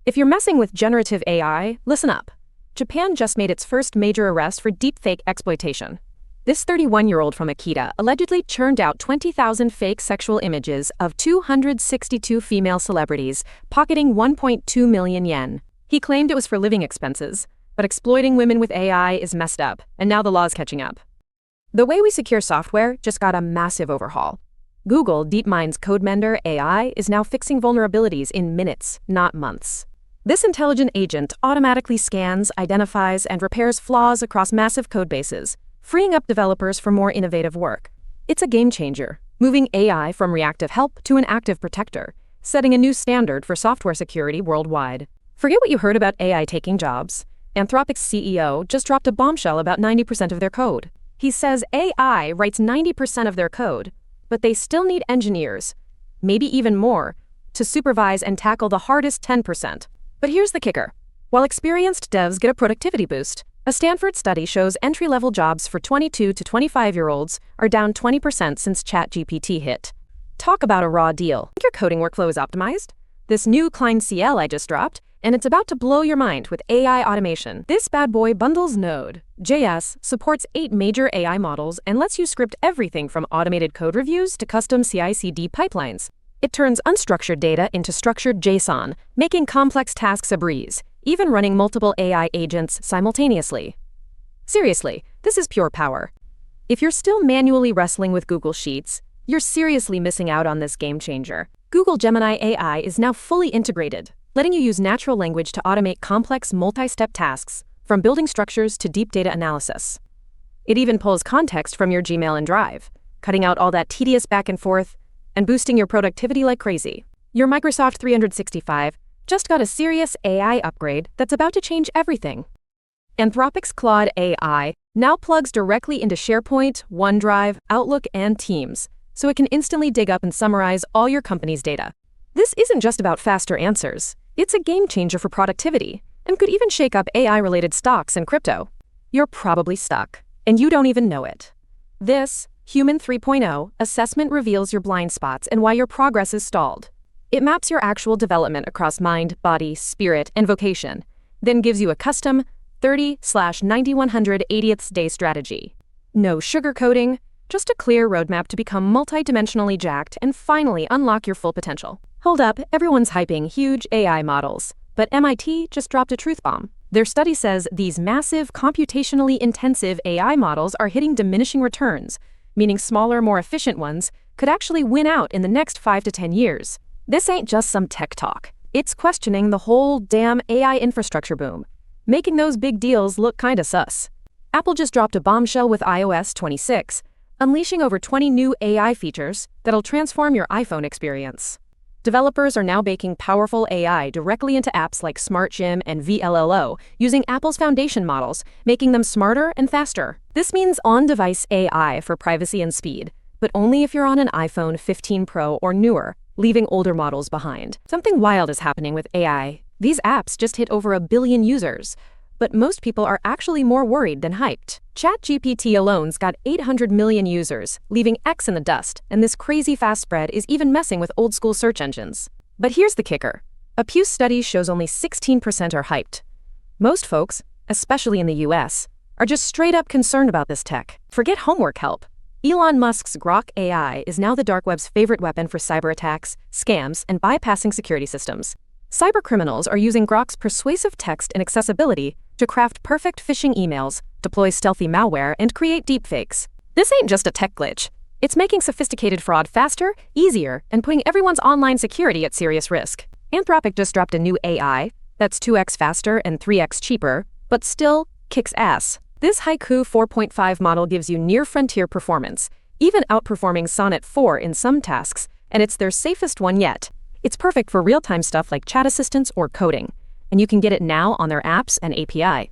If you're messing with generative AI, listen up. Japan just made its first major arrest for deepfake exploitation. This 31-year-old from Akita allegedly churned out 20,000 fake sexual images of 262 female celebrities, pocketing 1.2 million yen. He claimed it was for living expenses, but exploiting women with AI is messed up, and now the law's catching up. The way we secure software just got a massive overhaul. Google DeepMind's CodeMender AI is now fixing vulnerabilities in minutes, not months. This intelligent agent automatically scans, identifies, and repairs flaws across massive codebases, freeing up developers for more innovative work. It's a game changer, moving AI from reactive help to an active protector, setting a new standard for software security worldwide. Forget what you heard about AI taking jobs. Anthropic's CEO just dropped a bombshell about 90% of their code. He says AI writes 90% of their code, but they still need engineers, maybe even more, to supervise and tackle the hardest 10%. But here's the kicker. While experienced devs get a productivity boost, a Stanford study shows entry-level jobs for 22 to 25-year-olds are down 20% since ChatGPT hit. Talk about a raw deal. Think your coding workflow is optimized? This new Claude AI just dropped, and it's about to blow your mind with AI automation. This bad boy bundles Node.js, supports 8 major AI models, and lets you script everything from automated code reviews to custom CI/CD pipelines. It turns unstructured data into structured JSON, making complex tasks a breeze, even running multiple AI agents simultaneously. Seriously, this is pure power. If you're still manually wrestling with Google Sheets, you're seriously missing out on this game changer. Google Gemini AI is now fully integrated, letting you use natural language to automate complex multi-step tasks, from building structures to deep data analysis. It even pulls context from your Gmail and Drive, cutting out all that tedious back and forth and boosting your productivity like crazy. Your Microsoft 365 just got a serious AI upgrade that's about to change everything. Anthropic's Claude AI now plugs directly into SharePoint, OneDrive, Outlook, and Teams, so it can instantly dig up and summarize all your company's data. This isn't just about faster answers. It's a game changer for productivity, and could even shake up AI-related stocks and crypto. You're probably stuck, and you don't even know it. This Human 3.0 assessment reveals your blind spots and why your progress is stalled. It maps your actual development across mind, body, spirit, and vocation, then gives you a custom 30/9180th day strategy. No sugarcoating, just a clear roadmap to become multi-dimensionally jacked and finally unlock your full potential. Hold up, everyone's hyping huge AI models, but MIT just dropped a truth bomb. Their study says these massive, computationally intensive AI models are hitting diminishing returns, meaning smaller, more efficient ones could actually win out in the next 5 to 10 years. This ain't just some tech talk. It's questioning the whole damn AI infrastructure boom, making those big deals look kinda sus. Apple just dropped a bombshell with iOS 26, unleashing over 20 new AI features that'll transform your iPhone experience. Developers are now baking powerful AI directly into apps like Smart Gym and VLLO, using Apple's foundation models, making them smarter and faster. This means on-device AI for privacy and speed, but only if you're on an iPhone 15 Pro or newer, leaving older models behind. Something wild is happening with AI. These apps just hit over 1 billion users, but most people are actually more worried than hyped. ChatGPT alone's got 800 million users, leaving X in the dust, and this crazy fast spread is even messing with old-school search engines. But here's the kicker. A Pew study shows only 16% are hyped. Most folks, especially in the US, are just straight up concerned about this tech. Forget homework help. Elon Musk's Grok AI is now the dark web's favorite weapon for cyber attacks, scams, and bypassing security systems. Cybercriminals are using Grok's persuasive text and accessibility to craft perfect phishing emails, deploy stealthy malware, and create deepfakes. This ain't just a tech glitch. It's making sophisticated fraud faster, easier, and putting everyone's online security at serious risk. Anthropic just dropped a new AI that's 2x faster and 3x cheaper, but still kicks ass. This Haiku 4.5 model gives you near-frontier performance, even outperforming Sonnet 4 in some tasks, and it's their safest one yet. It's perfect for real-time stuff like chat assistance or coding, and you can get it now on their apps and API.